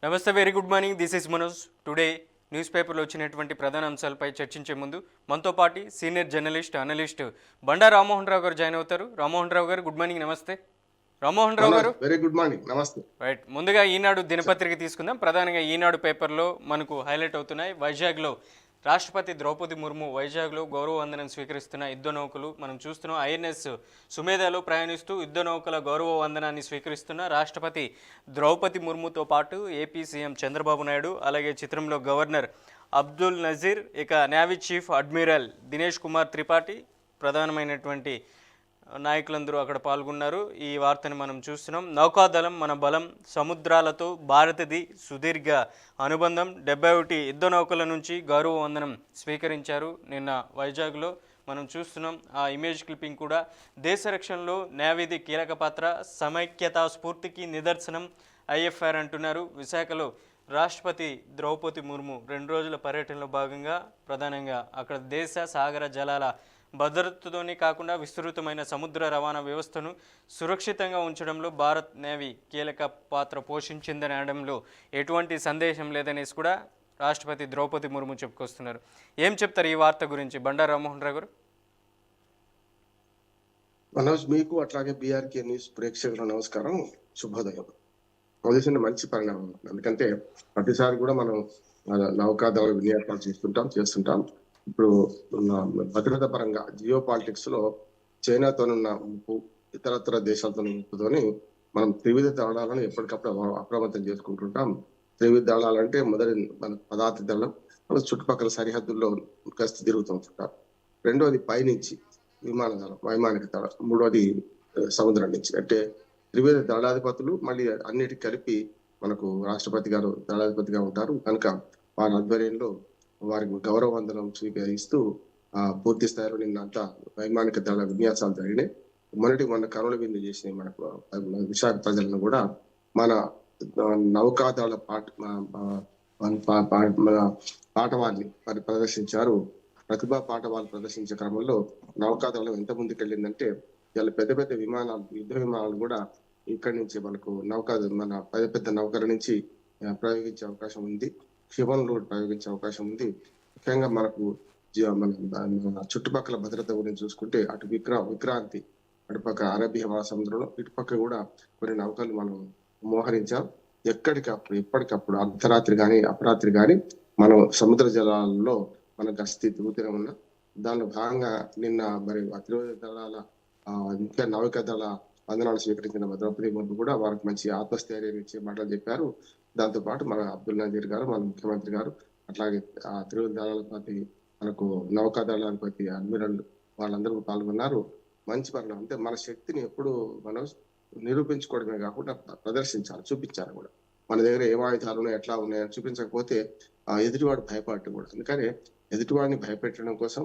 నమస్తే, very good morning. This is Manoj. Today news పేపర్లో వచ్చినటువంటి ప్రధాన అంశాలపై చర్చించే ముందు మనతో పాటు సీనియర్ జర్నలిస్ట్ అనలిస్ట్ బండా రామ్మోహన్ రావు గారు జాయిన్ అవుతారు. రామ్మోహన్ రావు గారు, గుడ్ మార్నింగ్. నమస్తే రామ్మోహన్ రావు గారు. Very good morning. నమస్తే. రైట్, ముందుగా ఈనాడు దినపత్రిక తీసుకుందాం. ప్రధానంగా ఈనాడు పేపర్లో మనకు హైలైట్ అవుతున్నాయి. వైజాగ్లో రాష్ట్రపతి ద్రౌపది ముర్ము వైజాగ్లో గౌరవ వందనం స్వీకరిస్తున్న యుద్ధ నౌకలు మనం చూస్తున్నాం. ఐఎన్ఎస్ సుమేధలో ప్రయాణిస్తూ యుద్ధ నౌకల గౌరవ వందనాన్ని స్వీకరిస్తున్న రాష్ట్రపతి ద్రౌపది ముర్ముతో పాటు ఏపీ సీఎం చంద్రబాబు నాయుడు, అలాగే చిత్రంలో గవర్నర్ అబ్దుల్ నజీర్, ఇక navy chief admiral Dinesh Kumar Tripathi, ప్రధానమైనటువంటి నాయకులందరూ అక్కడ పాల్గొన్నారు. ఈ వార్తను మనం చూస్తున్నాం. నౌకాదళం మన బలం, సముద్రాలతో భారతది సుదీర్ఘ అనుబంధం, 71 యుద్ధ నౌకల నుంచి గౌరవ వందనం స్వీకరించారు నిన్న వైజాగ్లో. మనం చూస్తున్నాం ఆ ఇమేజ్ క్లిప్పింగ్ కూడా. దేశ రక్షణలో నేవీది కీలక పాత్ర, సమైక్యతా స్ఫూర్తికి నిదర్శనం ఐఎఫ్ఆర్ అంటున్నారు. విశాఖలో రాష్ట్రపతి ద్రౌపది ముర్ము 2 రోజుల పర్యటనలో భాగంగా ప్రధానంగా అక్కడ దేశ సాగర జలాల భద్రతతోనే కాకుండా విస్తృతమైన సముద్ర రవాణా వ్యవస్థను సురక్షితంగా ఉంచడంలో భారత్ నేవీ కీలక పాత్ర పోషించిందని అనడంలో ఎటువంటి సందేశం లేదనేసి కూడా రాష్ట్రపతి ద్రౌపది ముర్ము చెప్పుకొస్తున్నారు. ఏం చెప్తారు ఈ వార్త గురించి బండా రామ్మోహన్ రావు గారు? మనోజ్, మీకు అట్లాగే బీఆర్కే న్యూస్ ప్రేక్షకుల నమస్కారం, శుభోదయం. పొజిషన్ మంచి పరిణామం. ఎందుకంటే ప్రతిసారి కూడా మనం నౌకాదళ విన్యాసాలు చేస్తుంటాం. ఇప్పుడు భద్రత పరంగా జియో పాలిటిక్స్ లో చైనాతోనున్న ముప్పు, ఇతరత్ర దేశాలతో ముప్పుతోని మనం త్రివిధ దళాలను ఎప్పటికప్పుడు అప్రమత్తం చేసుకుంటుంటాం. త్రివిధ దళాలంటే మొదటి మన పదార్థ దళం మన చుట్టుపక్కల సరిహద్దుల్లో గస్తీ తిరుగుతుంటాం. రెండోది పైనుంచి విమాన దళం, వైమానిక దళం. మూడోది సముద్రం నుంచి. అంటే త్రివిధ దళాధిపతులు మళ్ళీ అన్నిటికి కలిపి మనకు రాష్ట్రపతి గారు దళాధిపతిగా ఉంటారు కనుక వారి ఆధ్వర్యంలో వారికి గౌరవ వందనం స్వీకరిస్తూ పూర్తి స్థాయిలో నిన్నంతా వైమానిక దళ విన్యాసాలు జరిగినాయి. మొన్న కరుణ విందు చేసినాయి మనకు విశాఖ ప్రజలను కూడా. మన నౌకాదళ పాఠవాన్ని ప్రదర్శించారు. ప్రతిభా పాఠవాలు ప్రదర్శించే క్రమంలో నౌకాదళం ఎంత ముందుకెళ్ళిందంటే ఇలా పెద్ద పెద్ద విమానాలు, యుద్ధ విమానాలు కూడా ఇక్కడి నుంచి మనకు మన పెద్ద నౌకల నుంచి ప్రయోగించే అవకాశం ఉంది. క్షిపణులు ప్రయోగించే అవకాశం ఉంది. ముఖ్యంగా మనకు మన చుట్టుపక్కల భద్రత గురించి చూసుకుంటే అటు విక్రాంతి అటుపక్క అరేబియా మహాసముద్రంలో, ఇటుపక్క కూడా కొన్ని నౌకలు మనం మోహరించాం. ఎప్పటికప్పుడు అర్ధరాత్రి కానీ అపరాత్రి కానీ మనం సముద్ర జలాలలో మన గస్తీ తిరుగుతూనే ఉన్నాం. దానిలో భాగంగా నిన్న మరి త్రివిధ దళాల ఇంకా నౌకా దళ వందనాలు స్వీకరించిన ద్రౌపది ముర్ము కూడా వారికి మంచి ఆత్మస్థైర్యం ఇచ్చే మాటలు చెప్పారు. దాంతో పాటు మన అబ్దుల్ నజీర్ గారు, మన ముఖ్యమంత్రి గారు, అట్లాగే ఆ త్రివిధ దళాధిపతి మనకు నౌకాదళాధిపతి అడ్మిరల్ వాళ్ళందరూ పాల్గొన్నారు. మంచి పరిణామం. అంటే మన శక్తిని ఎప్పుడు మనం నిరూపించుకోవడమే కాకుండా ప్రదర్శించాలి, చూపించాలి కూడా. మన దగ్గర ఏం ఆయుధాలు ఉన్నాయి, ఎట్లా ఉన్నాయని చూపించకపోతే ఎదుటివాడు భయపడటం కూడా. అందుకని ఎదుటివాడిని భయపెట్టడం కోసం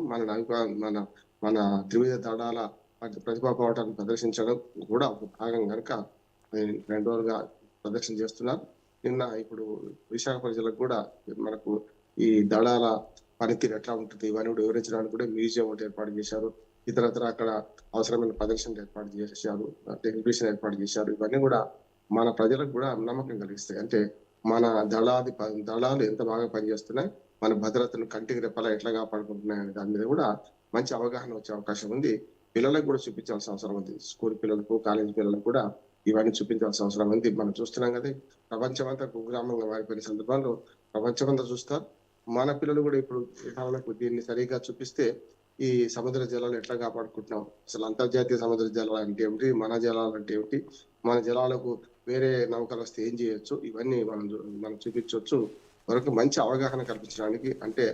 మన త్రివిధ దళాల ప్రతిభా పోవటాన్ని ప్రదర్శించడం కూడా ఒక భాగం కనుక 2 రోజులుగా ప్రదర్శన చేస్తున్నారు. నిన్న ఇప్పుడు విశాఖ ప్రజలకు కూడా మనకు ఈ దళాల పనితీరు ఎట్లా ఉంటుంది ఇవన్నీ కూడా వివరించడానికి కూడా మ్యూజియం ఒకటి ఏర్పాటు చేశారు. ఇతరత్ర అక్కడ అవసరమైన ప్రదర్శనలు ఏర్పాటు చేశారు, ఎగ్జిబిషన్ ఏర్పాటు చేశారు. ఇవన్నీ కూడా మన ప్రజలకు కూడా నమ్మకం కలిగిస్తాయి. అంటే మన దళాలు ఎంత బాగా పనిచేస్తున్నాయి, మన భద్రతను కంటికి రెప్పలా ఎట్లా కాపాడుకుంటున్నాయి అనే దాని మీద కూడా మంచి అవగాహన వచ్చే అవకాశం ఉంది. పిల్లలకు కూడా చూపించాల్సిన అవసరం ఉంది. స్కూల్ పిల్లలకు, కాలేజీ పిల్లలకు కూడా ఇవన్నీ చూపించాల్సిన అవసరం ఉంది. మనం చూస్తున్నాం కదా, ప్రపంచమంతా కుగ్రామంగా మారిపోయిన సందర్భాల్లో ప్రపంచమంతా చూస్తారు. మన పిల్లలు కూడా ఇప్పుడు ఉదాహరణకు దీన్ని సరిగా చూపిస్తే ఈ సముద్ర జలాలు ఎట్లా కాపాడుకుంటున్నాం, అసలు అంతర్జాతీయ సముద్ర జలాలు అంటే ఏమిటి, మన జలాలు అంటే ఏమిటి, మన జలాలకు వేరే నౌకలు వస్తే ఏం చేయొచ్చు, ఇవన్నీ మనం చూపించవచ్చు. వరకు మంచి అవగాహన కల్పించడానికి, అంటే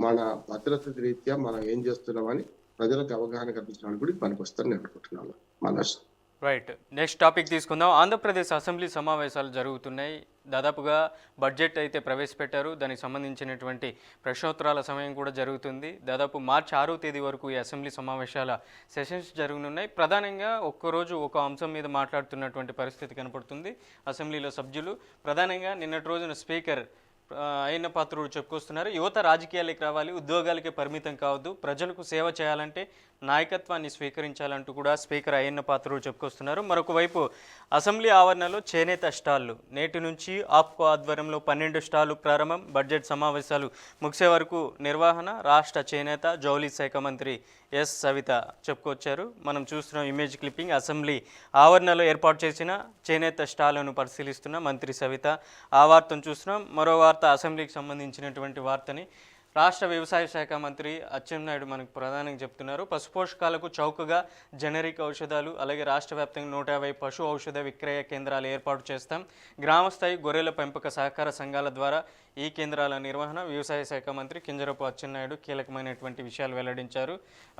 మన భద్రత రీత్యా మనం ఏం చేస్తున్నామని ప్రజలకు అవగాహన కల్పించడానికి కూడా పనికొస్తారని నేను అనుకుంటున్నాను. మనోజ్, రైట్, నెక్స్ట్ టాపిక్ తీసుకుందాం. ఆంధ్రప్రదేశ్ అసెంబ్లీ సమావేశాలు జరుగుతున్నాయి. దాదాపుగా బడ్జెట్ అయితే ప్రవేశపెట్టారు. దానికి సంబంధించినటువంటి ప్రశ్నోత్తరాల సమయం కూడా జరుగుతుంది. దాదాపు మార్చి 6వ తేదీ వరకు ఈ అసెంబ్లీ సమావేశాల సెషన్స్ జరగనున్నాయి. ప్రధానంగా ఒక్కరోజు ఒక అంశం మీద మాట్లాడుతున్నటువంటి పరిస్థితి కనపడుతుంది అసెంబ్లీలో సభ్యులు. ప్రధానంగా నిన్నటి రోజున స్పీకర్ అయిన పాత్రుడు చెప్పుకొస్తున్నారు. యువత రాజకీయాలకు రావాలి, ఉద్యోగాలకే పరిమితం కావద్దు, ప్రజలకు సేవ చేయాలంటే నాయకత్వాన్ని స్వీకరించాలంటూ కూడా స్పీకర్ అయ్యన్న పాత్రుడు చెప్పుకొస్తున్నారు. మరొక వైపు అసెంబ్లీ ఆవరణలో చేనేత స్టాళ్లు నేటి నుంచి ఆప్కో ఆధ్వర్యంలో 12 స్టాళ్లు ప్రారంభం. బడ్జెట్ సమావేశాలు ముగిసే వరకు నిర్వహణ. రాష్ట్ర చేనేత జౌళి శాఖ మంత్రి ఎస్ సవిత చెప్పుకొచ్చారు. మనం చూస్తున్నాం ఇమేజ్ క్లిప్పింగ్. అసెంబ్లీ ఆవరణలో ఏర్పాటు చేసిన చేనేత స్టాళ్లను పరిశీలిస్తున్న మంత్రి సవిత ఆ వార్తను చూస్తున్నాం. మరో వార్త అసెంబ్లీకి సంబంధించినటువంటి వార్తని రాష్ట్ర వ్యవసాయ శాఖ మంత్రి అచ్చెన్నాయుడు మనకు ప్రధానంగా చెప్తున్నారు. పశుపోషకాలకు చౌకగా జనరిక్ ఔషధాలు, అలాగే రాష్ట్ర వ్యాప్తంగా 150 పశు ఔషధ విక్రయ కేంద్రాలు ఏర్పాటు చేస్తాం. గ్రామస్థాయి గొర్రెల పెంపక సహకార సంఘాల ద్వారా ఈ కేంద్రాల నిర్వహణ. వ్యవసాయ శాఖ మంత్రి కింజరపు అచ్చెన్నాయుడు కీలకమైనటువంటి విషయాలు వెల్లడించారు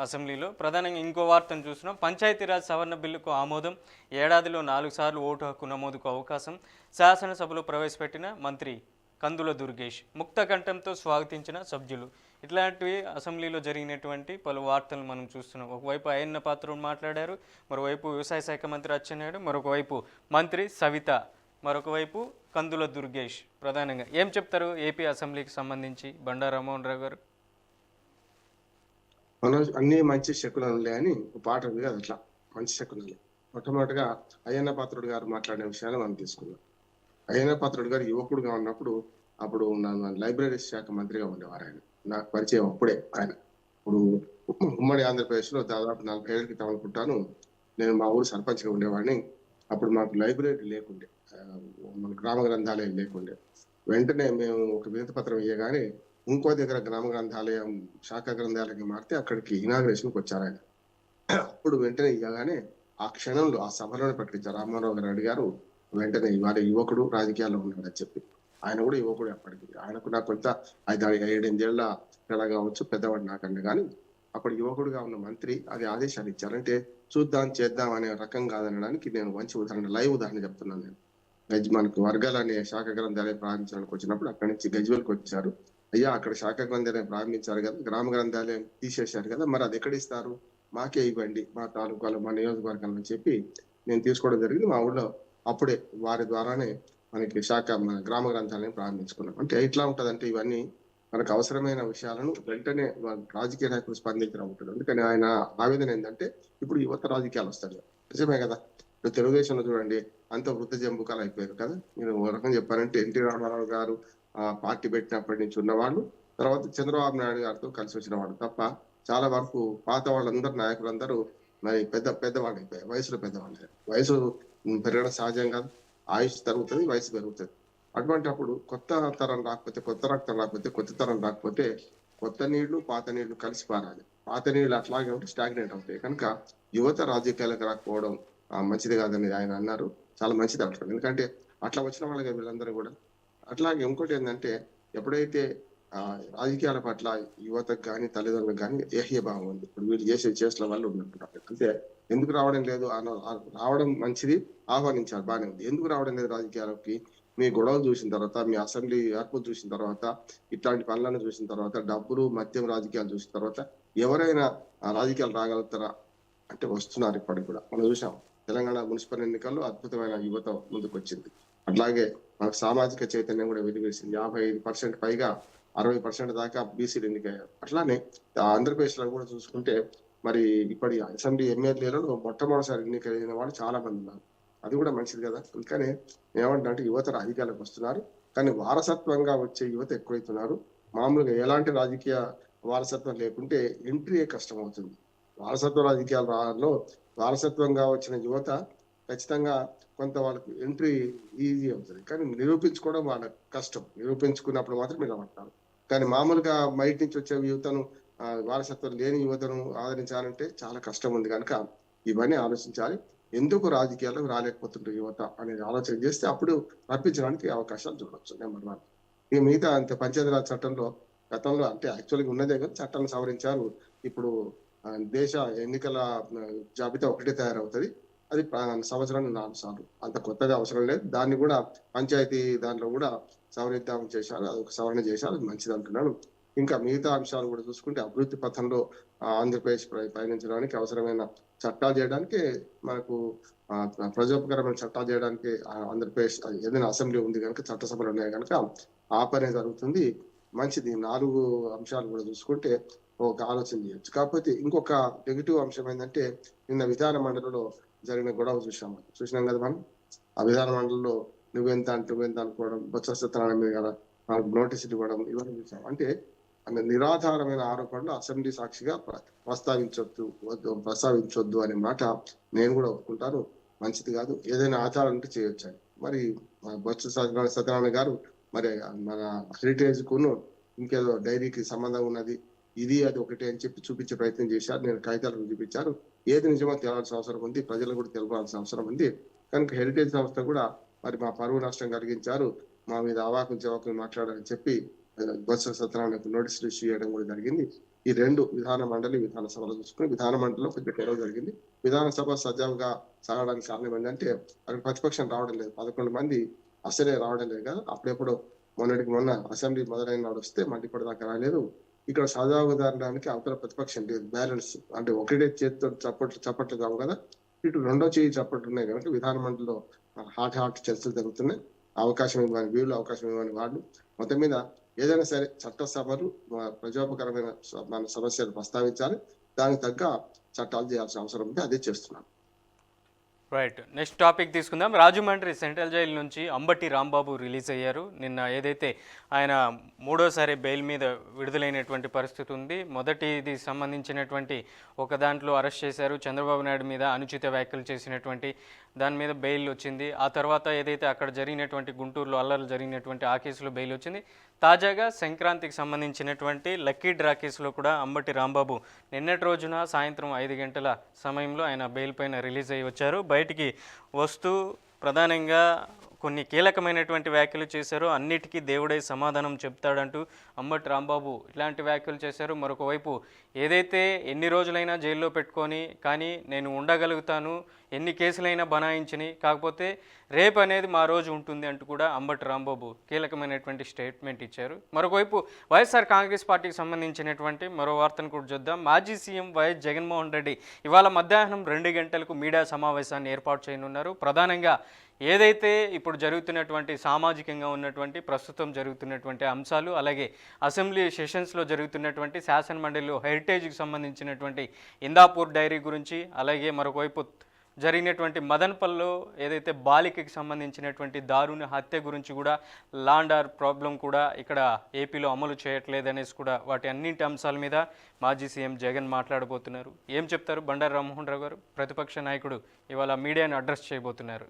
అసెంబ్లీలో. ప్రధానంగా ఇంకో వార్తను చూస్తున్నాం. పంచాయతీరాజ్ సవరణ బిల్లుకు ఆమోదం. ఏడాదిలో 4 సార్లు ఓటు హక్కు నమోదుకు అవకాశం. శాసనసభలో ప్రవేశపెట్టిన మంత్రి కందుల దుర్గేష్ ముక్త కంఠంతో స్వాగతించిన సభ్యులు. ఇట్లాంటివి అసెంబ్లీలో జరిగినటువంటి పలు వార్తలు మనం చూస్తున్నాం. ఒకవైపు అయ్యన్న పాత్రుడు మాట్లాడారు, మరోవైపు వ్యవసాయ శాఖ మంత్రి అచ్చెన్నాయుడు, మరొక వైపు మంత్రి సవిత, మరొక వైపు కందుల దుర్గేష్. ప్రధానంగా ఏం చెప్తారు ఏపీ అసెంబ్లీకి సంబంధించి బండా రామ్మోహన్ రావు గారు? మనోజ్, అన్ని మంచి శకునాలే అని ఒక పాట ఉంది కదా, అట్లా మంచి శకునాలే. మొట్టమొదటిగా అయ్యన్న పాత్రుడు గారు మాట్లాడిన విషయాలు మనం తీసుకుందాం. అయ్యన్న పాత్రుడు గారు యువకుడుగా ఉన్నప్పుడు అప్పుడు లైబ్రరీ శాఖ మంత్రిగా ఉండేవారు. ఆయన నాకు పరిచయం అప్పుడే. ఆయన ఇప్పుడు ఉమ్మడి ఆంధ్రప్రదేశ్ లో దాదాపు 40 ఏళ్ళ క్రితం అనుకుంటాను, నేను మా ఊరు సర్పంచ్గా ఉండేవాడిని. అప్పుడు మాకు లైబ్రరీ లేకుండే, మన గ్రామ గ్రంథాలయం లేకుండే. వెంటనే మేము ఒక వినతి పత్రం ఇయ్యగానే ఇంకో దగ్గర గ్రామ గ్రంథాలయం శాఖ గ్రంథాలయం మారితే అక్కడికి ఇనాగ్రేషన్కి వచ్చారు ఆయన. అప్పుడు వెంటనే ఇయ్యగానే ఆ క్షణంలో ఆ సభలోనే ప్రకటించారు. రామారావు గారు అడిగారు వెంటనే, ఇవాళ యువకుడు రాజకీయాల్లో ఉన్నాడని చెప్పి. ఆయన కూడా యువకుడు అప్పటికి. ఆయనకు నాకు కొంత 5-8 ఏళ్ళ పిల్ల కావచ్చు, పెద్దవాడు నాకన్నా, కానీ అప్పుడు యువకుడుగా ఉన్న మంత్రి అది ఆదేశాలు ఇచ్చారంటే చూద్దాం చేద్దాం అనే రకం కాదనడానికి నేను మంచి ఉదాహరణ, లైవ్ ఉదాహరణ చెప్తున్నాను. నేను మనకు వర్గాలు అనే శాఖ గ్రంథాలయం ప్రారంభించడానికి వచ్చినప్పుడు అక్కడి నుంచి గజ్వేల్కి వచ్చారు. అయ్యా, అక్కడ శాఖ గ్రంథాలయం ప్రారంభించారు కదా, గ్రామ గ్రంథాలయం తీసేశారు కదా, మరి అది ఎక్కడ ఇస్తారు, మాకే ఇవ్వండి, మా తాలూకాలో మా నియోజకవర్గంలో అని చెప్పి నేను తీసుకోవడం జరిగింది. మా ఊళ్ళో అప్పుడే వారి ద్వారానే మనకి శాఖ మన గ్రామ గ్రంథాలయం ప్రారంభించుకున్నాం. అంటే ఎట్లా ఉంటదంటే ఇవన్నీ మనకు అవసరమైన విషయాలను వెంటనే రాజకీయ నాయకులు స్పందించడం ఉంటుంది. అందుకని ఆయన ఆవేదన ఏంటంటే ఇప్పుడు యువత రాజకీయాలు వస్తాయి. నిజమే కదా. ఇప్పుడు తెలుగుదేశంలో చూడండి, అంత వృద్ధ జంబుకాలు అయిపోయారు కదా. నేను ఒక రకం చెప్పానంటే ఎన్టీ రామారావు గారు పార్టీ పెట్టినప్పటి నుంచి ఉన్నవాళ్ళు, తర్వాత చంద్రబాబు నాయుడు గారితో కలిసి వచ్చిన వాళ్ళు తప్ప చాలా వరకు పాత వాళ్ళందరూ నాయకులందరూ మరి పెద్దవాళ్ళు అయిపోయారు, వయసులో పెద్దవాళ్ళు. వయసు పెరగడం సహజం కాదు, ఆయుష్ తరుగుతుంది, వయసు పెరుగుతుంది. అటువంటి అప్పుడు కొత్త తరం రాకపోతే, కొత్త రక్తం రాకపోతే, కొత్త తరం రాకపోతే కొత్త నీళ్లు పాత నీళ్లు కలిసి పారాలి. పాత నీళ్లు అట్లాగే ఉంటే స్టాగ్నేట్ అవుతాయి. కనుక యువత రాజకీయాలకు రాకపోవడం మంచిది కాదని ఆయన అన్నారు. చాలా మంచిది అంటారు. ఎందుకంటే అట్లా వచ్చిన వాళ్ళకి వీళ్ళందరూ కూడా. అట్లాగే ఇంకోటి ఏంటంటే, ఎప్పుడైతే రాజకీయాల పట్ల యువతకు కానీ తల్లిదండ్రులకు కానీ ఏహ్య భావం ఉంది. ఇప్పుడు వీళ్ళు చేసిన వాళ్ళు ఉన్నట్టున్నారు. అంటే ఎందుకు రావడం లేదు, రావడం మంచిది, ఆహ్వానించాలి, బాగానే ఉంది. ఎందుకు రావడం లేదు రాజకీయాలకి, మీ గొడవలు చూసిన తర్వాత, మీ అసెంబ్లీ ఏర్పాటు చూసిన తర్వాత, ఇట్లాంటి పనులను చూసిన తర్వాత, డబ్బులు మద్యం రాజకీయాలు చూసిన తర్వాత ఎవరైనా రాజకీయాలు రాగలుగుతారా అంటే వస్తున్నారు. ఇప్పటికి కూడా మనం చూసాం, తెలంగాణ మున్సిపల్ ఎన్నికల్లో అద్భుతమైన యువత ముందుకు వచ్చింది. అట్లాగే మనకు సామాజిక చైతన్యం కూడా వెలువరిసింది. 55% పైగా 60% దాకా బీసీలు ఎన్నికయ్యారు. అట్లానే ఆంధ్రప్రదేశ్ లో కూడా చూసుకుంటే మరి ఇప్పటి అసెంబ్లీ ఎమ్మెల్యేలలో మొట్టమొదటిసారి ఎన్నికైన వాళ్ళు చాలా మంది ఉన్నారు. అది కూడా మంచిది కదా. అందుకనే ఏమంటే యువత రాజకీయాలకు వస్తున్నారు, కానీ వారసత్వంగా వచ్చే యువత ఎక్కువైతున్నారు. మామూలుగా ఎలాంటి రాజకీయ వారసత్వం లేకుంటే ఎంట్రీ కష్టం అవుతుంది. వారసత్వ రాజకీయాలలో వారసత్వంగా వచ్చిన యువత ఖచ్చితంగా కొంత వాళ్ళకి ఎంట్రీ ఈజీ అవుతుంది, కానీ నిరూపించుకోవడం వాళ్ళ కష్టం. నిరూపించుకున్నప్పుడు మాత్రం నిలబడతారు. కానీ మామూలుగా బయట నుంచి వచ్చే యువతను, వారసత్వం లేని యువతను ఆదరించాలంటే చాలా కష్టం ఉంది. కనుక ఇవన్నీ ఆలోచించాలి. ఎందుకు రాజకీయాలకు రాలేకపోతుంటారు యువత అనేది ఆలోచన చేస్తే అప్పుడు రప్పించడానికి అవకాశాలు చూడవచ్చు. నెంబర్ 1. ఇక మిగతా అంతే. పంచాయతీరాజ్ చట్టంలో గతంలో అంటే యాక్చువల్గా ఉన్నదే కదా, చట్టాలను సవరించారు. ఇప్పుడు దేశ ఎన్నికల జాబితా ఒకటే తయారవుతుంది. అది సంవత్సరానికి 4 సార్లు, అంత కొత్తగా అవసరం లేదు. దాన్ని కూడా పంచాయతీ దాంట్లో కూడా సవరిద్దామని చేశారు, అది ఒక సవరణ చేశారు, అది మంచిది అంటున్నాను. ఇంకా మిగతా అంశాలు కూడా చూసుకుంటే అభివృద్ధి పథంలో ఆంధ్రప్రదేశ్ పయనించడానికి అవసరమైన చట్టాలు చేయడానికి, మనకు ప్రజోపకరమైన చట్టాలు చేయడానికి ఆంధ్రప్రదేశ్ ఏదైనా అసెంబ్లీ ఉంది కనుక, చట్టసభలు ఉన్నాయి కనుక ఆ పనే జరుగుతుంది. మంచిది. 4 అంశాలు కూడా చూసుకుంటే ఒక ఆలోచన చేయొచ్చు. కాకపోతే ఇంకొక నెగెటివ్ అంశం ఏందంటే, నిన్న విధాన మండలిలో జరిగిన గొడవ చూసినాం కదా మనం. ఆ విధాన మండలిలో నువ్వెంత అనుకోవడం, బొత్స సత్యనారాయణ మీద కదా మనకు నోటీసులు ఇవ్వడం ఇవన్నీ చూసాం. అంటే నిరాధారమైన ఆరోపణలు అసెంబ్లీ సాక్షిగా ప్రస్తావించొద్దు అనే మాట నేను కూడా ఒప్పుకుంటాను. మంచిది కాదు. ఏదైనా ఆధారం ఉంటే చేయొచ్చని. మరి బొత్స సత్యనారాయణ గారు మరి మన హెరిటేజ్ కును ఇంకేదో డైరీకి సంబంధం ఉన్నది, ఇది అది ఒకటే అని చెప్పి చూపించే ప్రయత్నం చేశారు. నేను కాగితాలను చూపించారు. ఏది నిజమో తేలాల్సిన అవసరం ఉంది, ప్రజలకు కూడా తెలపాల్సిన అవసరం ఉంది. కనుక హెరిటేజ్ సంస్థ కూడా మరి మా పరువు నష్టం కలిగించారు, మా మీద అవాకులు చవాకులు మాట్లాడాలని చెప్పి బొత్స సత్యనారాయణకు నోటీసులు ఇష్యూ చేయడం కూడా జరిగింది. ఈ 2 విధాన మండలి విధానసభలో చూసుకుని విధాన మండలిలో కొంచెం గొడవ జరిగింది. విధానసభ సజావుగా సాగడానికి కారణం ఏంటంటే అక్కడ ప్రతిపక్షం రావడం లేదు. 11 మంది అసలే రావడం లేదు కదా. అప్పుడెప్పుడు మొన్న అసెంబ్లీ మొదలైన నాడు వస్తే మళ్ళీ ఇప్పటిదాకా రాలేదు. ఇక్కడ సజావుగా జరగడానికి అవతల ప్రతిపక్షం లేదు. బ్యాలెన్స్ అంటే ఒకటే చేతితో చప్పట్లు కావు కదా, ఇటు రెండో చేయి చప్పట్లు ఉన్నాయి కనుక విధాన మండలిలో హాట్ చర్చలు జరుగుతున్నాయి. అవకాశం ఇవ్వని వీళ్ళు, అవకాశం ఇవ్వని వాళ్ళు. మొత్తం మీద ఏదైనా సరే చట్టసభలు ప్రజోపకరమైన మన సమస్యలు ప్రస్తావించాలి. దానికి తగ్గ చట్టాలు చేయాల్సిన అవసరం ఉంది. అదే చేస్తున్నాను. రైట్. నెక్స్ట్ టాపిక్ తీసుకుందాం. రాజమండ్రి సెంట్రల్ జైలు నుంచి అంబటి రాంబాబు రిలీజ్ అయ్యారు. నిన్న ఏదైతే ఆయన 3వ బెయిల్ మీద విడుదలైనటువంటి పరిస్థితి ఉంది. మొదటిది సంబంధించినటువంటి ఒక దాంట్లో అరెస్ట్ చేశారు, చంద్రబాబు నాయుడు మీద అనుచిత వ్యాఖ్యలు చేసినటువంటి దాని మీద బెయిల్ వచ్చింది. ఆ తర్వాత ఏదైతే అక్కడ జరిగినటువంటి గుంటూరులో అల్లర్లు జరిగినటువంటి ఆ కేసులో బెయిల్ వచ్చింది. తాజాగా సంక్రాంతికి సంబంధించినటువంటి లక్కీ డ్రా కేసులో కూడా అంబటి రాంబాబు నిన్నటి రోజున సాయంత్రం 5 గంటల సమయంలో ఆయన బెయిల్ పైన రిలీజ్ అయ్యి వచ్చారు. బయటికి వస్తూ ప్రధానంగా కొన్ని కీలకమైనటువంటి వ్యాఖ్యలు చేశారు. అన్నిటికీ దేవుడే సమాధానం చెప్తాడంటూ అంబటి రాంబాబు ఇలాంటి వ్యాఖ్యలు చేశారు. మరొక వైపు ఏదైతే ఎన్ని రోజులైనా జైల్లో పెట్టుకొని కానీ నేను ఉండగలుగుతాను, ఎన్ని కేసులైనా బనాయించని, కాకపోతే రేపు అనేది మా రోజు ఉంటుంది అంటూ కూడా అంబటి రాంబాబు కీలకమైనటువంటి స్టేట్మెంట్ ఇచ్చారు. మరొకవైపు వైఎస్ఆర్ కాంగ్రెస్ పార్టీకి సంబంధించినటువంటి మరో వార్తను కూడా చూద్దాం. మాజీ సీఎం వైఎస్ జగన్మోహన్ రెడ్డి ఇవాళ మధ్యాహ్నం 2 గంటలకు మీడియా సమావేశాన్ని ఏర్పాటు చేయనున్నారు. ప్రధానంగా ఏదైతే ఇప్పుడు జరుగుతున్నటువంటి సామాజికంగా ఉన్నటువంటి ప్రస్తుతం జరుగుతున్నటువంటి అంశాలు, అలాగే అసెంబ్లీ సెషన్స్లో జరుగుతున్నటువంటి శాసనమండలిలో హెరిటేజ్కి సంబంధించినటువంటి ఇందాపూర్ డైరీ గురించి, అలాగే మరొకవైపు జరిగినటువంటి మదన్పల్లో ఏదైతే బాలికకి సంబంధించినటువంటి దారుణ హత్య గురించి కూడా లాండ్ ఆర్ ప్రాబ్లం కూడా ఇక్కడ ఏపీలో అమలు చేయట్లేదనేసి కూడా వాటి అన్నింటి అంశాల మీద మాజీ సీఎం జగన్ మాట్లాడబోతున్నారు. ఏం చెప్తారు బండారు రామ్మోహన్ రావు గారు? ప్రతిపక్ష నాయకుడు ఇవాళ మీడియాను అడ్రస్ చేయబోతున్నారు.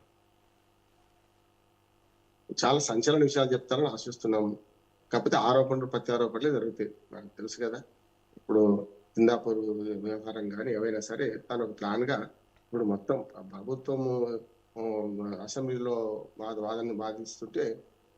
చాలా సంచలన విషయాలు చెప్తారని ఆశిస్తున్నాము. కాకపోతే ఆరోపణలు ప్రత్యారోపణలే జరుగుతాయి. నాకు తెలుసు కదా. ఇప్పుడు సిందాపూర్ వ్యవహారం కానీ ఏవైనా సరే తను ఒక ప్లాన్ గా ఇప్పుడు మొత్తం ప్రభుత్వము అసెంబ్లీలో వాదనను వాదిస్తుంటే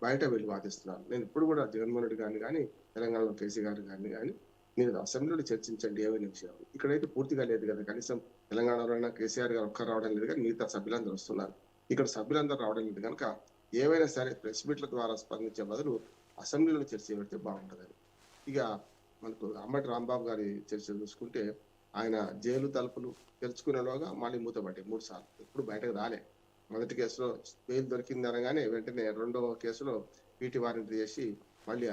బయట వీళ్ళు వాదిస్తున్నారు. నేను ఇప్పుడు కూడా జగన్మోహన్ రెడ్డి గారిని కానీ తెలంగాణలో కేసీ గారు గారిని కానీ మీరు అసెంబ్లీలో చర్చించండి ఏవైనా విషయాలు. ఇక్కడైతే పూర్తిగా లేదు కదా. కనీసం తెలంగాణలో కేసీఆర్ గారు ఒక్కరు రావడం లేదు కానీ మిగతా సభ్యులందరూ వస్తున్నారు. ఇక్కడ సభ్యులందరూ రావడం లేదు కనుక ఏవైనా సరే ప్రెస్ మీట్ల ద్వారా స్పందించే బదులు అసెంబ్లీలో చర్చ పెడితే బాగుంటుందని. ఇక మనకు అంబటి రాంబాబు గారి చర్చ చూసుకుంటే ఆయన జైలు తలుపులు తెరుచుకునేలోగా మళ్ళీ మూతపడ్డాయి 3 సార్లు. ఎప్పుడు బయటకు రాలే. మొదటి కేసులో బెయిల్ దొరికింది అనగానే వెంటనే రెండవ కేసులో పీటీ వారెంట్ చేసి మళ్ళీ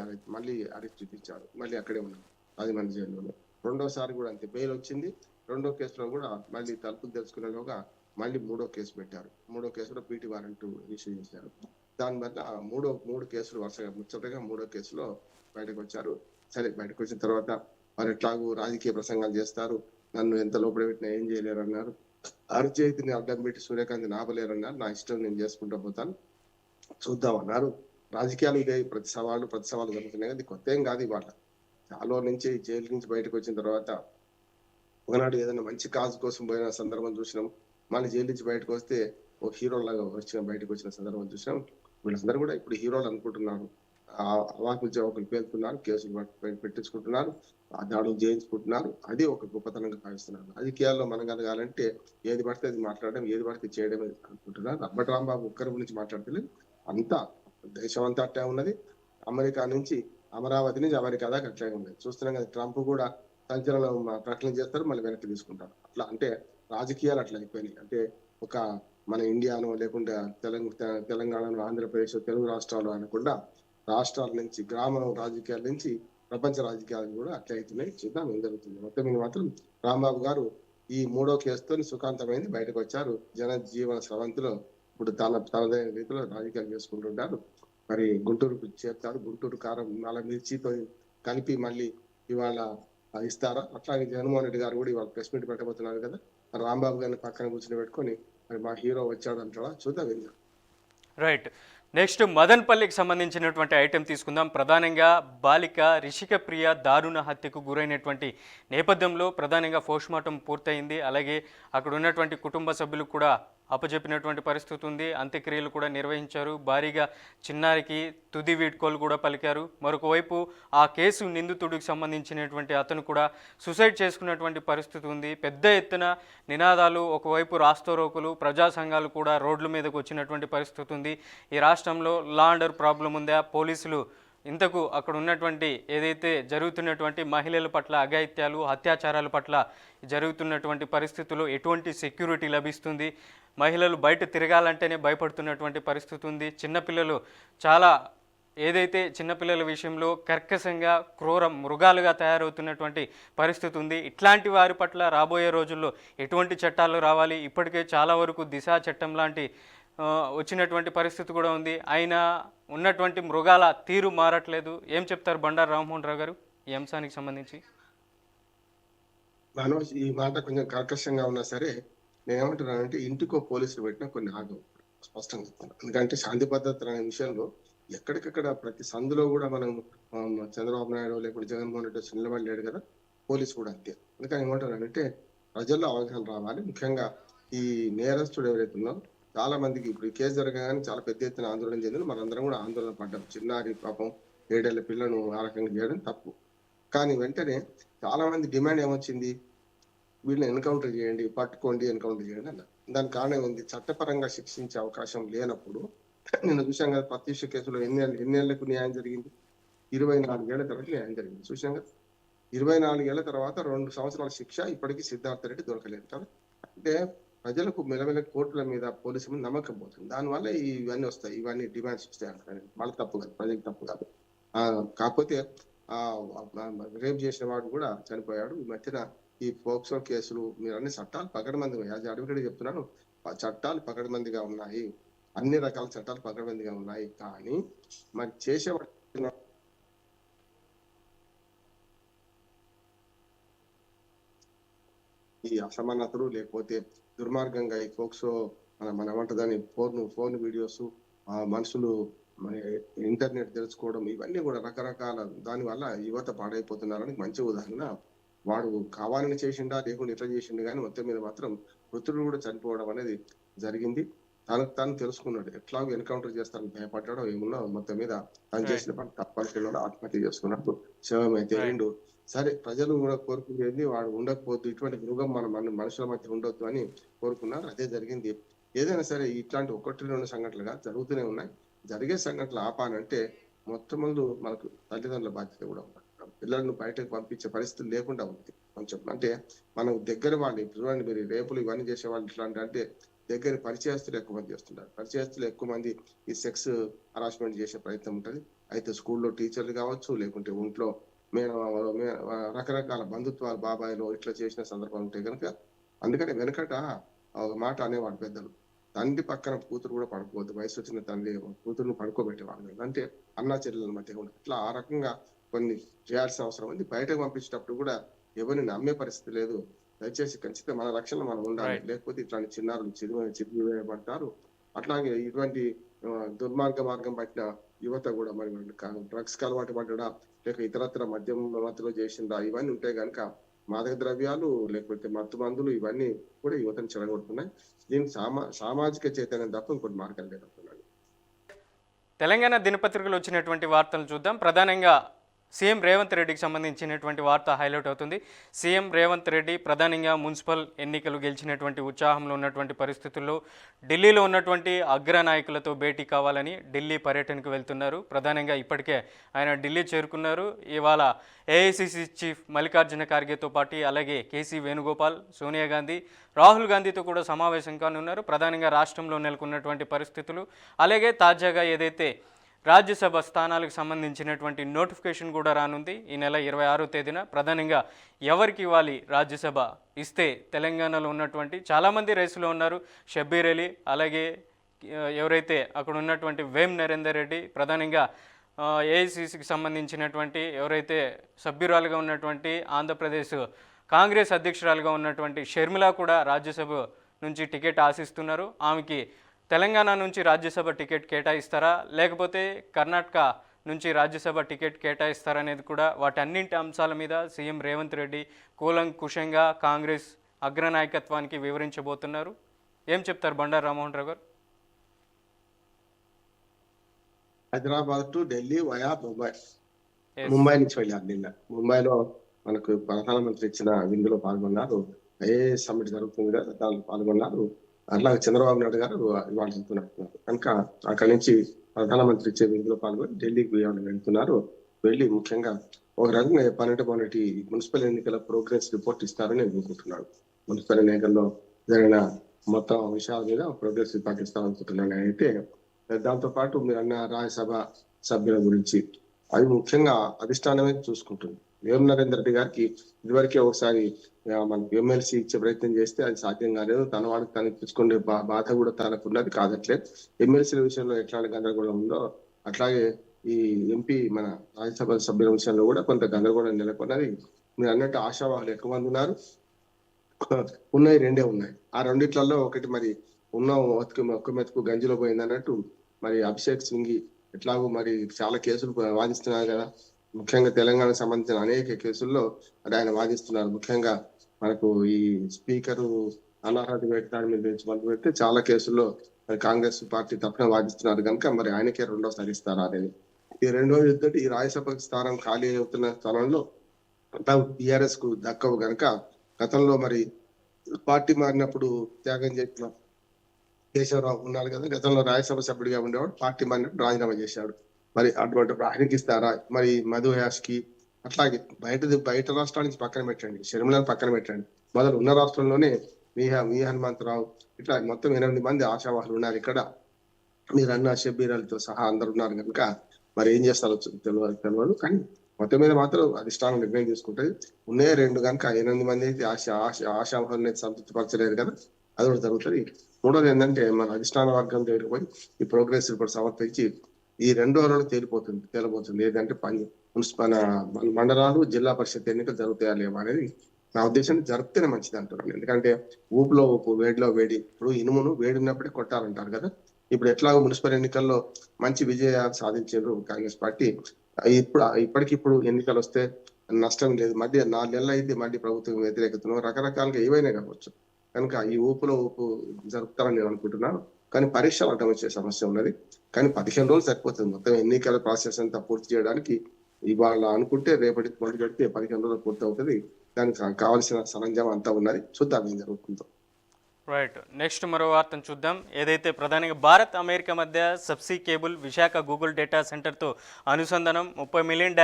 అరెస్ట్ చూపించాడు. మళ్ళీ అక్కడే ఉన్నాడు 10 మంది జైల్లోనే. రెండోసారి కూడా అంతే, బెయిల్ వచ్చింది. రెండో కేసులో కూడా మళ్ళీ తలుపులు తెరుచుకునేలోగా మళ్ళీ 3వ కేసు పెట్టారు. 3వ కేసులో పీటీ వారెంట్ ఇష్యూ చేశారు. దానివల్ల మూడు కేసులు వరుసగా ముచ్చటగా 3వ కేసులో బయటకు వచ్చారు. సరే, బయటకు వచ్చిన తర్వాత వారు ఎట్లాగూ రాజకీయ ప్రసంగాలు చేస్తారు, నన్ను ఎంత లోపల పెట్టినా ఏం చేయలేరు అన్నారు. అరుచేతిని అడ్డం పెట్టి సూర్యకాంతిని ఆపలేరన్నారు. నా ఇష్టం నేను చేసుకుంటూ పోతాను, చూద్దామన్నారు. రాజకీయాలు ఇదే, ప్రతి సవాళ్ళు జరుగుతున్నాయి. అది కొత్త ఏం కాదు. ఇవాళ చాలా నుంచి జైలు నుంచి బయటకు వచ్చిన తర్వాత ఒకనాడు ఏదైనా మంచి కాజు కోసం పోయిన సందర్భం చూసినాం. మళ్ళీ జైలు నుంచి బయటకు వస్తే ఒక హీరో లాగా బయటకు వచ్చిన సందర్భం చూసినాం. వీళ్ళందరూ కూడా ఇప్పుడు హీరోలు అనుకుంటున్నారు. అవాకులు జవాకులు పేర్కొన్నారు, కేసులు పెట్టించుకుంటున్నారు, ఆ దాడులు చేయించుకుంటున్నారు. అది ఒక గొప్పతనంగా భావిస్తున్నారు. రాజకీయాల్లో మనం కలగాలంటే ఏది పడితే అది మాట్లాడడం, ఏది పడితే చేయడమే అనుకుంటున్నారు. అంబటి రాంబాబు ఒక్కరి గురించి మాట్లాడలేదు. అంతా దేశం అంతా అట్టే ఉన్నది. అమెరికా నుంచి అమరావతి నుంచి అమెరికా దాకా అట్లే ఉన్నది. చూస్తున్నాం కదా. ట్రంప్ కూడా సంచలన ప్రకటన చేస్తారు, మళ్ళీ వెనక్కి తీసుకుంటారు. అట్లా అంటే రాజకీయాలు అట్లా అయిపోయినాయి. అంటే ఒక మన ఇండియాను లేకుండా తెలంగాణలో, ఆంధ్రప్రదేశ్, తెలుగు రాష్ట్రాలు అనకుండా రాష్ట్రాల నుంచి, గ్రామ రాజకీయాల నుంచి ప్రపంచ రాజకీయాలు కూడా అట్లే అవుతున్నాయి. చూద్దాం ఏం జరుగుతుంది. మొత్తం మీద మాత్రం రాంబాబు గారు ఈ 3వ కేసుతో సుఖాంతమైంది, బయటకు వచ్చారు. జనజీవన స్రవంతిలో ఇప్పుడు తనదైన రీతిలో రాజకీయాలు చేసుకుంటుంటారు. మరి గుంటూరుకు చేరుతారు. గుంటూరు కారం నల్ల మిర్చితో కలిపి మళ్ళీ ఇవాళ ఇస్తారా? అట్లాగే జగన్మోహన్ రెడ్డి గారు కూడా ఇవాళ ప్రెస్ మీట్ పెట్టబోతున్నారు కదా. మరి రాంబాబు గారిని పక్కన కూర్చొని పెట్టుకొని మరి మా హీరో వచ్చాడు అంటారా? చూద్దాం ఏం జరుగుతుంది. రైట్. నెక్స్ట్ మదన్పల్లికి సంబంధించినటువంటి ఐటెం తీసుకుందాం. ప్రధానంగా బాలిక రిషిక ప్రియ దారుణ హత్యకు గురైనటువంటి నేపథ్యంలో ప్రధానంగా పోస్ట్మార్టం పూర్తయింది. అలాగే అక్కడ ఉన్నటువంటి కుటుంబ సభ్యులు కూడా అప్పచెప్పినటువంటి పరిస్థితి ఉంది. అంత్యక్రియలు కూడా నిర్వహించారు. భారీగా చిన్నారికి తుది వీడ్కోలు కూడా పలికారు. మరొక వైపు ఆ కేసు నిందితుడికి సంబంధించినటువంటి అతను కూడా సూసైడ్ చేసుకున్నటువంటి పరిస్థితి ఉంది. పెద్ద ఎత్తున నినాదాలు, ఒకవైపు రాస్తారోకులు, ప్రజా సంఘాలు కూడా రోడ్ల మీదకు వచ్చినటువంటి పరిస్థితి ఉంది. ఈ రాష్ట్రంలో లా అండ్ ఆర్డర్ ప్రాబ్లం ఉందా? పోలీసులు ఇంతకు అక్కడ ఉన్నటువంటి ఏదైతే జరుగుతున్నటువంటి మహిళల పట్ల అఘాయిత్యాలు, అత్యాచారాల పట్ల జరుగుతున్నటువంటి పరిస్థితుల్లో ఎటువంటి సెక్యూరిటీ లభిస్తుంది? మహిళలు బయట తిరగాలంటేనే భయపడుతున్నటువంటి పరిస్థితి ఉంది. చిన్నపిల్లలు చాలా ఏదైతే చిన్నపిల్లల విషయంలో కర్కశంగా క్రూర మృగాలుగా తయారవుతున్నటువంటి పరిస్థితి ఉంది. ఇట్లాంటి వారి పట్ల రాబోయే రోజుల్లో ఎటువంటి చట్టాలు రావాలి? ఇప్పటికే చాలా వరకు దిశ చట్టం లాంటి వచ్చినటువంటి పరిస్థితి కూడా ఉంది. అయినా ఉన్నటువంటి మృగాల తీరు మారట్లేదు. ఏం చెప్తారు బండారు రామ్మోహన్ రావు గారు ఈ అంశానికి సంబంధించి? మనోజ్, ఈ మాట కొంచెం కర్కశంగా ఉన్నా సరే నేనేమంటున్నానంటే ఇంటికో పోలీసులు పెట్టినా కొన్ని ఆగవు, స్పష్టంగా చెప్తాను. ఎందుకంటే శాంతి భద్రతలు అనే విషయంలో ఎక్కడికక్కడ ప్రతి సందులో కూడా మనం చంద్రబాబు నాయుడు లేకపోతే జగన్మోహన్ రెడ్డి నిలబడి లేడు కదా, పోలీసు కూడా అంతే. అందుకని ఏమంటున్నానంటే ప్రజల్లో అవగాహన రావాలి. ముఖ్యంగా ఈ నేరస్తుడు ఎవరైతే ఉన్నారో చాలా మందికి ఇప్పుడు ఈ కేసు జరగగానే చాలా పెద్ద ఎత్తున ఆందోళన చెందింది. మనందరం కూడా ఆందోళన పడ్డాం. చిన్నారి పాపం 7 ఏళ్ల పిల్లను ఆ రకంగా చేయడం తప్పు. కానీ వెంటనే చాలా మంది డిమాండ్ ఏమొచ్చింది, వీళ్ళని ఎన్కౌంటర్ చేయండి, పట్టుకోండి, ఎన్కౌంటర్ చేయండి అన్నారు. దానికి కారణం ఏంది? చట్టపరంగా శిక్షించే అవకాశం లేనప్పుడు నిన్న చూసాం కదా, ప్రత్యక్ష కేసులో ఎన్నేళ్లకు న్యాయం జరిగింది? 24 ఏళ్ల తర్వాత న్యాయం జరిగింది. చూసాం కదా, 24 ఏళ్ల తర్వాత 2 సంవత్సరాల శిక్ష. ఇప్పటికీ సిద్ధార్థ రెడ్డి దొరకలేదు కదా. అంటే ప్రజలకు మెల్లమెల్ల కోర్టుల మీద పోలీసుల మీద నమ్మకం పోతుంది. దానివల్ల ఇవన్నీ వస్తాయి, ఇవన్నీ డిమాండ్స్ వస్తాయి అంటారు. వాళ్ళ తప్పు కాదు, ప్రజలకు తప్పు కాదు. కాకపోతే రేప్ చేసిన వాడు కూడా చనిపోయాడు. ఈ మధ్యన ఈ పోక్సో కేసులు మీరు అన్ని చట్టాలు పకడ్బందీగా, యాజ్ అడ్వకేట్ చెప్తున్నాను, చట్టాలు పకడ్బందీగా ఉన్నాయి, అన్ని రకాల చట్టాలు పకడ్బందీగా ఉన్నాయి. కానీ మరి చేసేవాడు ఈ అసమానతలు లేకపోతే దుర్మార్గంగా ఈ పోక్సో మన ఏమంటదని ఫోన్ వీడియోస్, మనుషులు ఇంటర్నెట్ తెలుసుకోవడం, ఇవన్నీ కూడా రకరకాల దాని వల్ల యువత పాడైపోతున్నారని మంచి ఉదాహరణ. వాడు కావాలని చేసిండా లేకుండా ఇట్లా చేసిండు, కానీ మొత్తం మీద మాత్రం మృతుడు కూడా చనిపోవడం అనేది జరిగింది. తాను తెలుసుకున్నాడు, ఎట్లాగో ఎన్కౌంటర్ చేస్తారని భయపడ్డాడో ఏమున్నా మొత్తం మీద తను చేసిన పని తప్పనిసరిలో ఆత్మహత్య చేసుకున్నట్టు శవం అయితే రెండు. సరే, ప్రజలు కూడా కోరుకునేది వాడు ఉండకపోతే ఇటువంటి మృగం మన మనుషుల మధ్య ఉండొద్దు అని కోరుకున్నారు. అదే జరిగింది. ఏదైనా సరే ఇట్లాంటి 1-2 సంఘటనలుగా జరుగుతూనే ఉన్నాయి. జరిగే సంఘటనలు ఆపాలంటే మొత్తం ముందు మనకు తల్లిదండ్రుల బాధ్యత కూడా ఉంది. పిల్లలను బయటకు పంపించే పరిస్థితులు లేకుండా ఉంది. కొంచెం అంటే మనం దగ్గర వాళ్ళు చూడండి, మీరు రేపులు ఇవన్నీ చేసే వాళ్ళు ఇట్లాంటి అంటే దగ్గర పరిచయస్తులు ఎక్కువ మంది చేస్తున్నారు. పరిచయస్తులు ఎక్కువ మంది ఈ సెక్స్ హరాస్మెంట్ చేసే ప్రయత్నం ఉంటుంది. అయితే స్కూల్లో టీచర్లు కావచ్చు, లేకుంటే ఒంట్లో రకరకాల బంధుత్వాలు, బాబాయిలు ఇట్లా చేసిన సందర్భాలు ఉంటాయి కనుక అందుకని వెనకట ఒక మాట అనేవాడు పెద్దలు, తండ్రి పక్కన కూతురు కూడా పడుకోవద్దు, వయసు వచ్చిన తండ్రి కూతురును పడుకోబెట్టేవాళ్ళు. అంటే అన్నా చెల్లెల మధ్య కూడా ఇట్లా ఆ రకంగా కొన్ని చేయాల్సిన అవసరం ఉంది. బయటకు పంపించేటప్పుడు కూడా ఎవరిని నమ్మే పరిస్థితి లేదు. దయచేసి ఖచ్చితంగా మన రక్షణలో మనం ఉండాలి, లేకపోతే ఇట్లాంటి చిన్నారులు చిరిగివేయబడతారు. అట్లాగే ఇటువంటి మార్గం పట్టిన యువత కూడా మరి డ్రగ్స్ కి అలవాటు పడ్డా, లేక ఇతరత్ర మధ్యలో చేసిందా, ఇవన్నీ ఉంటాయి కనుక మాదక ద్రవ్యాలు లేకపోతే మత్తు మందులు ఇవన్నీ కూడా యువతను చెడగొడుతున్నాయి. దీనికి సామాజిక చైతన్యం తప్ప ఇంకోటి మార్గాలు లేదంటున్నాను. తెలంగాణ దినపత్రికలు వచ్చినటువంటి వార్తలు చూద్దాం. ప్రధానంగా సీఎం రేవంత్ రెడ్డికి సంబంధించినటువంటి వార్త హైలైట్ అవుతుంది. సీఎం రేవంత్ రెడ్డి ప్రధానంగా మున్సిపల్ ఎన్నికలు గెలిచినటువంటి ఉత్సాహంలో ఉన్నటువంటి పరిస్థితుల్లో ఢిల్లీలో ఉన్నటువంటి అగ్ర నాయకులతో భేటీ కావాలని ఢిల్లీ పర్యటనకు వెళ్తున్నారు. ప్రధానంగా ఇప్పటికే ఆయన ఢిల్లీ చేరుకున్నారు. ఇవాళ ఏఐసిసి చీఫ్ మల్లికార్జున ఖార్గేతో పాటు అలాగే కేసీ వేణుగోపాల్, సోనియా గాంధీ, రాహుల్ గాంధీతో కూడా సమావేశం కానున్నారు. ప్రధానంగా రాష్ట్రంలో నెలకొన్నటువంటి పరిస్థితులు, అలాగే తాజాగా ఏదైతే రాజ్యసభ స్థానాలకు సంబంధించినటువంటి నోటిఫికేషన్ కూడా రానుంది ఈ నెల 26వ తేదీన. ప్రధానంగా ఎవరికి ఇవ్వాలి రాజ్యసభ ఇస్తే తెలంగాణలో ఉన్నటువంటి చాలామంది రేసులో ఉన్నారు. షబ్బీర్ అలీ, అలాగే ఎవరైతే అక్కడ ఉన్నటువంటి వేం నరేందర్ రెడ్డి, ప్రధానంగా ఏఐసిసికి సంబంధించినటువంటి ఎవరైతే సభ్యురాలుగా ఉన్నటువంటి ఆంధ్రప్రదేశ్ కాంగ్రెస్ అధ్యక్షురాలుగా ఉన్నటువంటి షర్మిల కూడా రాజ్యసభ నుంచి టికెట్ ఆశిస్తున్నారు. ఆమెకి తెలంగాణ నుంచి రాజ్యసభ టికెట్ కేటాయిస్తారా, లేకపోతే కర్ణాటక నుంచి రాజ్యసభ టికెట్ కేటాయిస్తారా అనేది కూడా వాటన్నింటి అంశాల మీద సీఎం రేవంత్ రెడ్డి కూలంకుషంగా కాంగ్రెస్ అగ్రనాయకత్వానికి వివరించబోతున్నారు. ఏం చెప్తారు బండారు రామ్మోహన్ రావు గారు? హైదరాబాద్ టు ఢిల్లీ వయా ముంబై నుంచి వెళ్ళారు నిన్న. ముంబైలో మనకు ప్రధానమంత్రి ఇచ్చిన విందులో పాల్గొన్నారు. ఐఏఎస్ సమ్మిట్ జరుగుతుంది కదా, దానిలో పాల్గొన్నారు. అట్లాగే చంద్రబాబు నాయుడు గారు ఇవాళ వెళ్తున్నట్టున్నారు కనుక అక్కడి నుంచి ప్రధానమంత్రి ఇచ్చే విందులో పాల్గొని ఢిల్లీకి వెళ్తున్నారు. వెళ్ళి ముఖ్యంగా ఒక రకంగా పన్నెండు మున్సిపల్ ఎన్నికల ప్రోగ్రెస్ రిపోర్ట్ ఇస్తారని నేను అనుకుంటున్నాను. మున్సిపల్ ఎన్నికల్లో జరిగిన మొత్తం విషయాల మీద ప్రోగ్రెస్ రిపోర్ట్ ఇస్తారనుకుంటున్నాను. అయితే దాంతో పాటు మీరు అన్న రాజ్యసభ సభ్యుల గురించి అది ముఖ్యంగా అధిష్టానమే చూసుకుంటుంది. వేం నరేందర్ రెడ్డి గారికి ఇదివరకే ఒకసారి మనకు ఎమ్మెల్సీ ఇచ్చే ప్రయత్నం చేస్తే అది సాధ్యం కాలేదు. తన వాడికి తనకి తెచ్చుకునే బాధ కూడా తనకు ఉన్నది కాదట్లేదు. ఎమ్మెల్సీల విషయంలో ఎట్లాంటి గందరగోళం ఉందో అట్లాగే ఈ ఎంపీ మన రాజ్యసభ సభ్యుల విషయంలో కూడా కొంత గందరగోళం నెలకొన్నది. మీరు అన్నట్టు ఆశావాహులు ఎక్కువ మంది ఉన్నారు. ఉన్నాయి, రెండే ఉన్నాయి. ఆ రెండిట్లలో ఒకటి మరి ఉన్న ఒక్క మెతుకు గంజిలో పోయింది అన్నట్టు మరి అభిషేక్ సింఘి ఎట్లాగో మరి చాలా కేసులు వాదిస్తున్నారు కదా. ముఖ్యంగా తెలంగాణకు సంబంధించిన అనేక కేసుల్లో మరి ఆయన వాదిస్తున్నారు. ముఖ్యంగా మనకు ఈ స్పీకరు అనర్హత పెట్టడానికి మీద మొదలు పెడితే చాలా కేసుల్లో మరి కాంగ్రెస్ పార్టీ తరఫున వాదిస్తున్నారు కనుక మరి ఆయనకే రెండోసారి ఇస్తారా అనేది. ఈ రెండో యుద్ధం ఈ రాజ్యసభ స్థానం ఖాళీ అవుతున్న స్థలంలో టిఆర్ఎస్ కు దక్కవు కనుక గతంలో మరి పార్టీ మారినప్పుడు త్యాగం చేసిన కేశవరావు ఉన్నారు కదా, గతంలో రాజ్యసభ సభ్యుడిగా ఉండేవాడు. పార్టీ మారినప్పుడు రాజీనామా చేశాడు. మరి అటువంటి ఆయనకి ఇస్తారా? మరి మధు యాష్ కి అట్లాగే బయట రాష్ట్రానికి పక్కన పెట్టండి, షర్మిలను పక్కన పెట్టండి, మొదలు ఉన్న రాష్ట్రంలోనే మీ హనుమంతరావు ఇట్లా మొత్తం 8 మంది ఆశావాహులు ఉన్నారు. ఇక్కడ మీరు అన్న షబ్బీర్ అలీతో సహా అందరు ఉన్నారు కనుక మరి ఏం చేస్తారో తెలియదు. కానీ మొత్తం మీద మాత్రం అధిష్టానం నిర్ణయం తీసుకుంటుంది. ఉన్నే 2 కనుక 8 మంది అయితే ఆశావాహుల్ని సంతృప్తి పరచలేదు కదా, అది కూడా జరుగుతుంది. మూడోది ఏంటంటే మన అధిష్టాన వర్గం దగ్గరికి పోయి ఈ ప్రోగ్రెస్ రిపోర్ట్ సమర్పించి ఈ 2 రోజుల్లో తేలబోతుంది ఏదంటే మున్సిపల్ మండలాలు జిల్లా పరిషత్ ఎన్నికలు జరుగుతాయా లేవా అనేది నా ఉద్దేశం. జరిపితేనే మంచిది అంటున్నాను. ఎందుకంటే ఊపులో ఊపు వేడిలో వేడి. ఇప్పుడు ఇనుమును వేడి ఉన్నప్పుడే కొట్టాలంటారు కదా. ఇప్పుడు ఎట్లాగో మున్సిపల్ ఎన్నికల్లో మంచి విజయాలు సాధించారు కాంగ్రెస్ పార్టీ. ఇప్పటికిప్పుడు ఎన్నికలు వస్తే నష్టం లేదు. మధ్య 4 నెలలు అయితే మళ్ళీ ప్రభుత్వం వ్యతిరేకతను రకరకాలుగా ఏవైనా కావచ్చు కనుక ఈ ఊపులో ఊపు జరుపుతారని నేను అనుకుంటున్నాను. కానీ పరీక్షలు అడ్డం వచ్చే సమస్య ఉన్నది. కానీ 15 రోజులు సరిపోతుంది మొత్తం ఎన్నికల ప్రాసెస్ అంతా పూర్తి చేయడానికి. ఇవాళ అనుకుంటే రేపటి మొదలు పెడితే 15 రోజులు పూర్తి అవుతుంది. దానికి కావాల్సిన సరంజామం అంతా ఉన్నది. చూద్దాం ఏం జరుగుతుందో. రైట్, నెక్స్ట్ మరో వార్తను చూద్దాం. ఏదైతే ప్రధానంగా భారత్ అమెరికా మధ్య subsea cable Visakha Google data సెంటర్తో అనుసంధానం, $30 million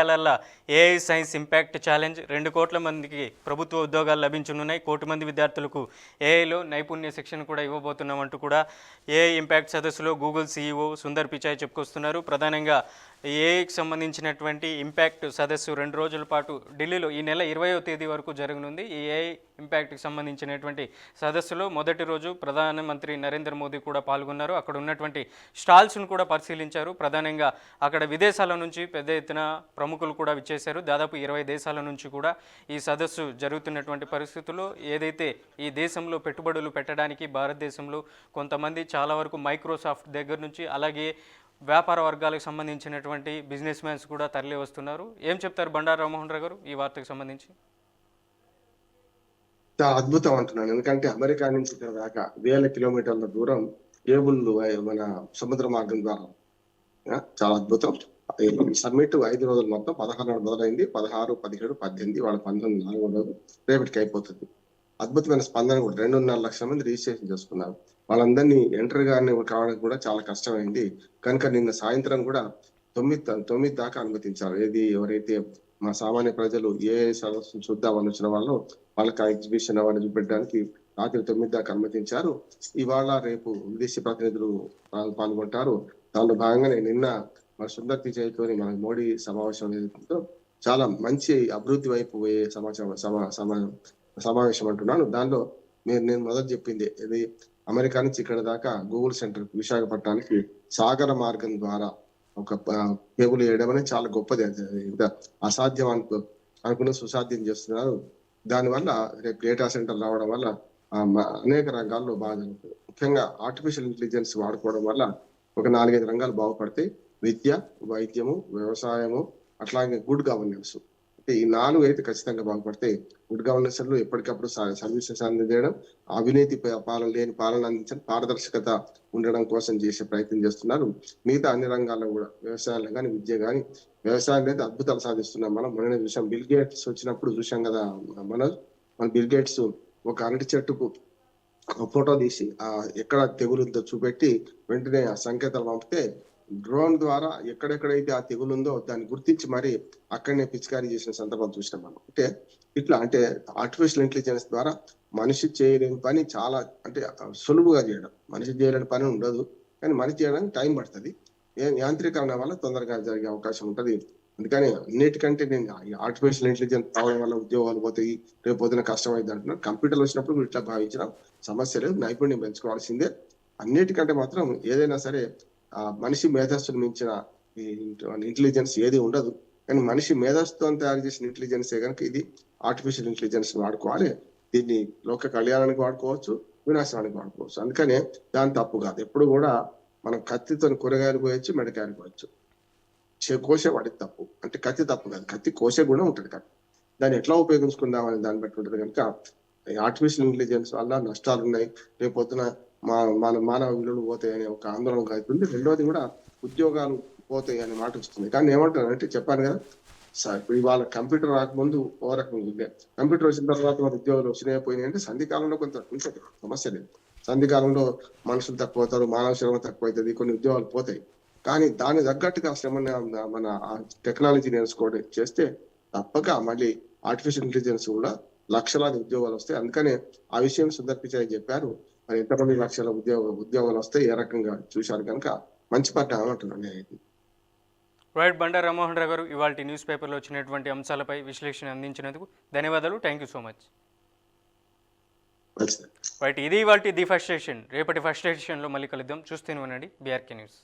AI science impact challenge, 2 కోట్ల మందికి ప్రభుత్వ ఉద్యోగాలు లభించనున్నాయి, 1 కోటి మంది విద్యార్థులకు ఏఐలో నైపుణ్య శిక్షణ కూడా ఇవ్వబోతున్నామంటూ కూడా ఏఐ ఇంపాక్ట్ సదస్సులో గూగుల్ సీఈఓ సుందర్ పిచాయ్ చెప్పుకొస్తున్నారు. ప్రధానంగా ఏఐకి సంబంధించినటువంటి ఇంపాక్ట్ సదస్సు 2 రోజుల పాటు ఢిల్లీలో ఈ నెల 20వ తేదీ వరకు జరగనుంది. ఈ ఏఐ ఇంపాక్ట్కి సంబంధించినటువంటి సదస్సులో మొదటి రోజు ప్రధానమంత్రి నరేంద్ర మోదీ కూడా పాల్గొన్నారు. అక్కడ ఉన్నటువంటి స్టాల్స్ను కూడా పరిశీలించారు. ప్రధానంగా అక్కడ విదేశాల నుంచి పెద్ద ఎత్తున ప్రముఖులు కూడా విచ్చేశారు. దాదాపు 20 దేశాల నుంచి కూడా ఈ సదస్సు జరుగుతున్నటువంటి పరిస్థితుల్లో ఏదైతే ఈ దేశంలో పెట్టుబడులు పెట్టడానికి భారతదేశంలో కొంతమంది చాలా వరకు మైక్రోసాఫ్ట్ దగ్గర నుంచి అలాగే వ్యాపార వర్గాలకు సంబంధించినటువంటి బిజినెస్ మ్యాన్స్ కూడా తరలి వస్తున్నారు. ఏం చెప్తారు బండారు రామ్మోహన్ రావు గారు ఈ వార్తకు సంబంధించి? చాలా అద్భుతం అంటున్నాను. ఎందుకంటే అమెరికా నుంచి ఇక్కడ దాకా 1000 కిలోమీటర్ల దూరం కేబుల్ మన సముద్ర మార్గం ద్వారా చాలా అద్భుతం. సమ్మిట్ 5 రోజులు మొత్తం 16 నాడు మొదలైంది. 16, 17, 18 వాళ్ళ 19 4వ రోజు రేపటికి అయిపోతుంది. అద్భుతమైన స్పందన కూడా 2.5 లక్షల మంది రిజిస్ట్రేషన్ చేసుకున్నారు. వాళ్ళందరినీ ఎంటర్ కావడానికి కూడా చాలా కష్టమైంది కనుక నిన్న సాయంత్రం కూడా 9 దాకా అనుమతించారు. ఎవరైతే మా సామాన్య ప్రజలు ఏ సదస్సును చూద్దామని వచ్చిన వాళ్ళు వాళ్ళకి ఎగ్జిబిషన్ అవన్నీ చూపెట్టడానికి రాత్రి 9 దాకా అనుమతించారు. ఇవాళ రేపు విదేశీ ప్రతినిధులు పాల్గొంటారు. దానిలో భాగంగానే నిన్న మన సుందర్ పిచాయ్తోని మన మోడీ సమావేశం ఏదైతుందో చాలా మంచి అభివృద్ధి వైపు పోయే సమావేశం అంటున్నాను. దానిలో నేను మొదలు చెప్పింది ఇది అమెరికా నుంచి ఇక్కడ దాకా గూగుల్ సెంటర్ విశాఖపట్నానికి సాగర మార్గం ద్వారా ఒక కేబుల్ వేయడం అనేది చాలా గొప్పది. ఇంత అసాధ్యం అనుకున్న సుసాధ్యం చేస్తున్నారు. దానివల్ల రేపు డేటా సెంటర్ రావడం వల్ల అనేక రంగాల్లో బాగా జరుగుతుంది. ముఖ్యంగా ఆర్టిఫిషియల్ ఇంటెలిజెన్స్ వాడుకోవడం వల్ల ఒక 4-5 రంగాలు బాగుపడతాయి. విద్య, వైద్యము, వ్యవసాయము, అట్లాగే గుడ్ గవర్నెన్స్. అంటే ఈ 4 అయితే ఖచ్చితంగా బాగుపడతాయి. గుడ్ గవర్నెన్స్ లో ఎప్పటికప్పుడు సర్వీసెస్ అందజేయడం, అవినీతి పాలన లేని పాలన అందించడం, పారదర్శకత ఉండడం కోసం చేసే ప్రయత్నం చేస్తున్నారు. మిగతా అన్ని రంగాల్లో కూడా వ్యవసాయంలో కానీ విద్య కానీ వ్యవసాయం అయితే అద్భుతాలు సాధిస్తున్నాం. మనం మొన్న చూసాం, బిల్ గేట్స్ వచ్చినప్పుడు చూసాం కదా. మన బిల్ గేట్స్ ఒక అరటి చెట్టుకు ఒక ఫోటో తీసి ఎక్కడ తెగులుందో చూపెట్టి వెంటనే ఆ సంకేతాలు పంపితే డ్రోన్ ద్వారా ఎక్కడెక్కడైతే ఆ తెగులు ఉందో దాన్ని గుర్తించి మరి అక్కడనే పిచికారీ చేసిన సందర్భం చూసినాం మనం. అంటే ఆర్టిఫిషియల్ ఇంటెలిజెన్స్ ద్వారా మనిషి చేయలేని పని చాలా అంటే సులువుగా చేయడం. మనిషి చేయలేని పని ఉండదు, కానీ మనిషి చేయడానికి టైం పడుతుంది. యాంత్రీకరణ వల్ల తొందరగా జరిగే అవకాశం ఉంటది. అందుకని అన్నిటికంటే నేను ఆర్టిఫిషియల్ ఇంటెలిజెన్స్ రావడం వల్ల ఉద్యోగాలు పోతాయి, రేపు పొద్దున కష్టం అయింది అంటున్నారు. కంప్యూటర్లు వచ్చినప్పుడు ఇట్లా భావించిన సమస్య లేదు, నైపుణ్యం పెంచుకోవాల్సిందే. అన్నిటికంటే మాత్రం ఏదైనా సరే మనిషి మేధస్సును మించిన ఇంటెలిజెన్స్ ఏది ఉండదు. కానీ మనిషి మేధస్సుతో తయారు చేసిన ఇంటెలిజెన్సే కనుక ఇది ఆర్టిఫిషియల్ ఇంటెలిజెన్స్ వాడుకోవాలి. దీన్ని లోక కళ్యాణానికి వాడుకోవచ్చు, వినాశనానికి వాడుకోవచ్చు. అందుకనే దాని తప్పు కాదు. ఎప్పుడు కూడా మనం కత్తితో కూరగాయలు కోయచ్చు, మెడకాయలు కోయచ్చు. కోసే వాడికి తప్పు. అంటే కత్తి తప్పు కాదు, కత్తి కోసే కూడా ఉంటుంది. కత్తి దాన్ని ఎట్లా ఉపయోగించుకుందాం అనే దాన్ని బట్టి ఉంటుంది. కనుక ఆర్టిఫిషియల్ ఇంటెలిజెన్స్ వల్ల నష్టాలు ఉన్నాయి. రేపు పొద్దున మన మానవ విలువలు పోతాయి అనే ఒక ఆందోళన అవుతుంది. రెండోది కూడా ఉద్యోగాలు పోతాయి అనే మాట వస్తుంది. కానీ ఏమంటారంటే చెప్పాను కదా, ఇప్పుడు ఇవాళ కంప్యూటర్ రాకముందు ఓ రకంగా ఉండే, కంప్యూటర్ వచ్చిన తర్వాత మన ఉద్యోగాలు వచ్చినాయి పోయినాయి అంటే సంధికాలంలో కొంత ఉంటుంది, సమస్య లేదు. సంధికాలంలో మనుషులు తక్కువ అవుతారు, మానవ శ్రమ తక్కువ అవుతుంది, కొన్ని ఉద్యోగాలు పోతాయి. కానీ దాని తగ్గట్టుగా శ్రమ మన టెక్నాలజీ నేర్చుకోవడం చేస్తే తప్పక మళ్ళీ ఆర్టిఫిషియల్ ఇంటెలిజెన్స్ కూడా లక్షలాది ఉద్యోగాలు వస్తాయి. అందుకనే ఆ విషయం సుందర్ పిచాయ్ చెప్పారు. మరి ఎంతమంది లక్షల ఉద్యోగాలు వస్తాయి, ఏ రకంగా చూశారు కనుక మంచి పరిణామం అంటున్నాను నేను. రైట్, బండారు రామ్మోహన్ రావు గారు ఇవాళ న్యూస్ పేపర్లో వచ్చినటువంటి అంశాలపై విశ్లేషణ అందించినందుకు ధన్యవాదాలు. Thank you so much. Right, ఇది ఇవాళ ది ఫస్ట్ స్టేషన్. రేపటి ఫస్ట్ స్టేషన్లో మళ్ళీ కలుద్దాం. చూస్తూనే ఉండండి బీఆర్కే న్యూస్.